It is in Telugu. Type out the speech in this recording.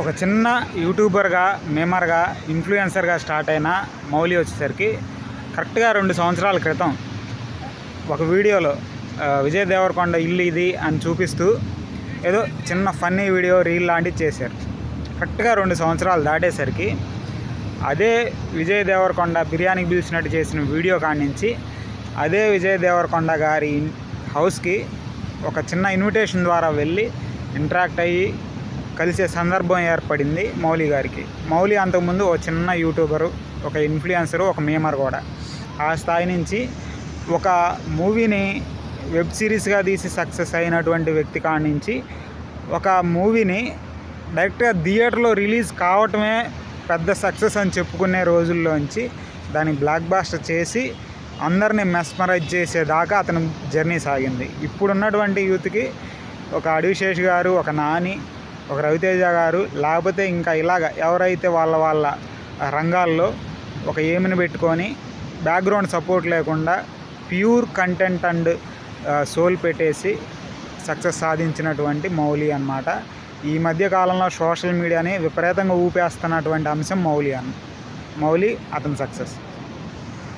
ఒక చిన్న యూట్యూబర్గా, మేమర్గా, ఇన్ఫ్లుయెన్సర్గా స్టార్ట్ అయిన మౌలి వచ్చేసరికి కరెక్ట్గా 2 సంవత్సరాల క్రితం ఒక వీడియోలో విజయ్ దేవరకొండ ఇల్లు ఇది అని చూపిస్తూ ఏదో చిన్న ఫన్నీ వీడియో రీల్ లాంటిది చేశారు. కరెక్ట్గా 2 సంవత్సరాలు దాటేసరికి అదే విజయ్ దేవరకొండ బిర్యానీకి పిలిచినట్టు చేసిన వీడియో కానించి అదే విజయ్ దేవరకొండ గారి హౌస్కి ఒక చిన్న ఇన్విటేషన్ ద్వారా వెళ్ళి ఇంటరాక్ట్ అయ్యి కలిసే సందర్భం ఏర్పడింది మౌలి గారికి. మౌలి అంతకుముందు ఒక చిన్న యూట్యూబరు, ఒక ఇన్ఫ్లుయెన్సరు, ఒక మేమర్ కూడా. ఆ స్థాయి నుంచి ఒక మూవీని వెబ్ సిరీస్గా తీసి సక్సెస్ అయినటువంటి వ్యక్తి కాడి నుంచి ఒక మూవీని డైరెక్ట్గా థియేటర్లో రిలీజ్ కావటమే పెద్ద సక్సెస్ అని చెప్పుకునే రోజుల్లోంచి దాన్ని బ్లాక్ బాస్టర్ చేసి అందరినీ మెస్మరైజ్ చేసేదాకా అతని జర్నీ సాగింది. ఇప్పుడున్నటువంటి యూత్కి ఒక అడివిశేష్ గారు, ఒక నాని, ఒక రవితేజ గారు, లేకపోతే ఇంకా ఇలాగ ఎవరైతే వాళ్ళ రంగాల్లో ఒక ఎయిమ్ని పెట్టుకొని బ్యాక్గ్రౌండ్ సపోర్ట్ లేకుండా ప్యూర్ కంటెంట్ అండ్ సోల్ పెట్టేసి సక్సెస్ సాధించినటువంటి మౌలి అన్నమాట. ఈ మధ్య కాలంలో సోషల్ మీడియాని విపరీతంగా ఊపేస్తున్నటువంటి అంశం మౌలి అతని సక్సెస్.